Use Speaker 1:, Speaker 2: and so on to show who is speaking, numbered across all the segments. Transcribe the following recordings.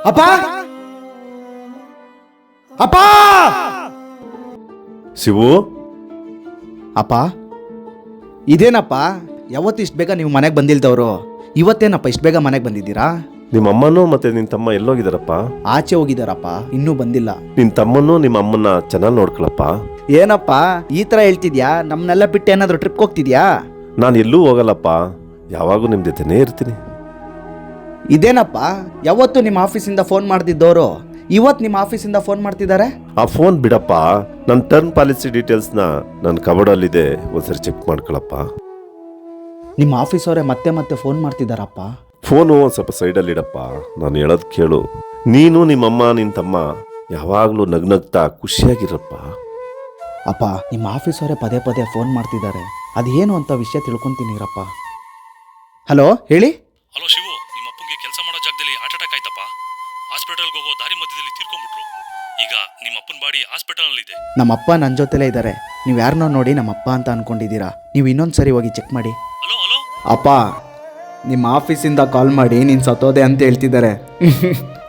Speaker 1: ಅಪ್ಪ ಅಪ್ಪ
Speaker 2: ಶಿವು,
Speaker 1: ಅಪ್ಪ ಇದೇನಪ್ಪ, ಯಾವತ್ತಿಷ್ಟು ಬೇಗ ನೀವು ಮನೆಗೆ ಬಂದಿಲ್ದವರು, ಇವತ್ತೇನಪ್ಪ ಇಷ್ಟು ಬೇಗ ಮನೆಗೆ ಬಂದಿದ್ದೀರಾ?
Speaker 2: ನಿಮ್ಮ ಅಮ್ಮನೂ ಮತ್ತೆ ನಿನ್ನ ತಮ್ಮ ಎಲ್ಲೋಗಿದಾರಪ್ಪ?
Speaker 1: ಆಚೆ ಹೋಗಿದಾರಪ್ಪ, ಇನ್ನೂ ಬಂದಿಲ್ಲ.
Speaker 2: ನಿನ್ನ ತಮ್ಮನೂ ನಿಮ್ಮ ಅಮ್ಮನ್ನ ಚೆನ್ನಾಗಿ ನೋಡ್ಕೊಳಪ್ಪ.
Speaker 1: ಏನಪ್ಪ ಈ ಥರ ಹೇಳ್ತಿದ್ಯಾ? ನಮ್ಮನ್ನೆಲ್ಲ ಬಿಟ್ಟು ಏನಾದರೂ ಟ್ರಿಪ್ಗೆ ಹೋಗ್ತಿದ್ಯಾ?
Speaker 2: ನಾನು ಎಲ್ಲೂ ಹೋಗಲ್ಲಪ್ಪ, ಯಾವಾಗೂ ನಿಮ್ಮ ಜೊತೆನೇ ಇರ್ತೀನಿ.
Speaker 1: ಇದೇನಪ್ಪ, ಯಾವತ್ತು ನಿಮ್ಮ ಆಫೀಸಿಂದ ಫೋನ್ ಮಾಡ್ತಿದ್ದವರು ಇವತ್ತು ನಿಮ್ಮ ಆಫೀಸಿಂದ ಫೋನ್ ಮಾಡ್ತಿದ್ದಾರೆ?
Speaker 2: ಆ ಫೋನ್ ಬಿಡಪ್ಪ, ನನ್ನ ಟರ್ನ್ ಪಾಲಿಸಿ ಡೀಟೇಲ್ಸ್ನ ನನ್ನ ಕಬೋರ್ಡಲ್ಲಿದೆ, ಒಂದ್ಸರಿ ಚೆಕ್ ಮಾಡ್ಕೊಳಪ್ಪ.
Speaker 1: ನಿಮ್ಮ ಆಫೀಸವರೇ ಮತ್ತೆ ಮತ್ತೆ ಫೋನ್ ಮಾಡ್ತಿದ್ದಾರಪ್ಪ.
Speaker 2: ಫೋನು ಒಂದು ಸ್ವಲ್ಪ ಸೈಡಲ್ಲಿಡಪ್ಪ, ನಾನು ಹೇಳೋದು ಕೇಳು. ನೀನು ನಿಮ್ಮಮ್ಮ ನಿನ್ನ ತಮ್ಮ ಯಾವಾಗಲೂ ನಗ್ನಗ್ತಾ ಖುಷಿಯಾಗಿರಪ್ಪ.
Speaker 1: ಅಪ್ಪ ನಿಮ್ಮ ಆಫೀಸವರೇ ಪದೇ ಪದೇ ಫೋನ್ ಮಾಡ್ತಿದ್ದಾರೆ, ಅದೇನು ಅಂತ ವಿಷಯ ತಿಳ್ಕೊಂತೀನಿರಪ್ಪ. ಹಲೋ ಹೇಳಿ.
Speaker 3: ಹಲೋ ಶಿವು, ನಿಮ್ಮ ಅಪ್ಪಂಗೆ ಕೆಲಸ ಮಾಡೋ ಜಾಗದಲ್ಲಿ ಹಾರ್ಟ್ ಅಟ್ಯಾಕ್ ಆಯ್ತಪ್ಪ. ಹಾಸ್ಪಿಟಲ್ಗೆ ಹೋಗೋ ದಾರಿ ಮಧ್ಯದಲ್ಲಿ ತೀರ್ಕೊಂಡ್ಬಿಟ್ರು. ಈಗ ನಿಮ್ಮ ಅಪ್ಪನ ಬಾಡಿ ಹಾಸ್ಪಿಟಲ್ನಲ್ಲಿದೆ.
Speaker 1: ನಮ್ಮಪ್ಪ ನನ್ನ ಜೊತೆಲೇ ಇದ್ದಾರೆ. ನೀವು ಯಾರನ್ನೋ ನೋಡಿ ನಮ್ಮಪ್ಪ ಅಂತ ಅನ್ಕೊಂಡಿದ್ದೀರಾ. ನೀವು ಇನ್ನೊಂದು ಸರಿ ಹೋಗಿ ಚೆಕ್ ಮಾಡಿ.
Speaker 3: ಹಲೋ ಹಲೋ
Speaker 1: ಅಪ್ಪ ನಿಮ್ಮ ಆಫೀಸಿಂದ ಕಾಲ್ ಮಾಡಿ ನೀನು ಸತ್ತೋದೆ ಅಂತ ಹೇಳ್ತಿದ್ದಾರೆ.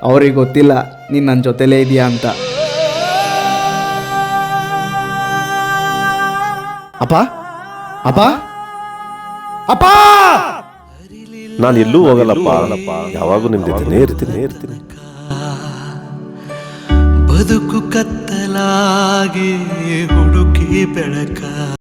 Speaker 1: ಅವ್ರಿಗೆ ಗೊತ್ತಿಲ್ಲ ನೀನು ನನ್ನ ಜೊತೆಲೇ ಇದೆಯಾ ಅಂತ. ಅಪ್ಪ ಅಪ್ಪ ಅಪ್ಪ
Speaker 2: ನಾನು ಎಲ್ಲೂ ಹೋಗಲ್ಲಪ್ಪ, ಯಾವಾಗೂ ನಿಮ್ಮ ಜೊತೆನೇ ಇರ್ತೀನಿ.
Speaker 4: ಬದುಕು ಕತ್ತಲಾಗಿ ಹುಡುಕಿ ಬೆಳಕ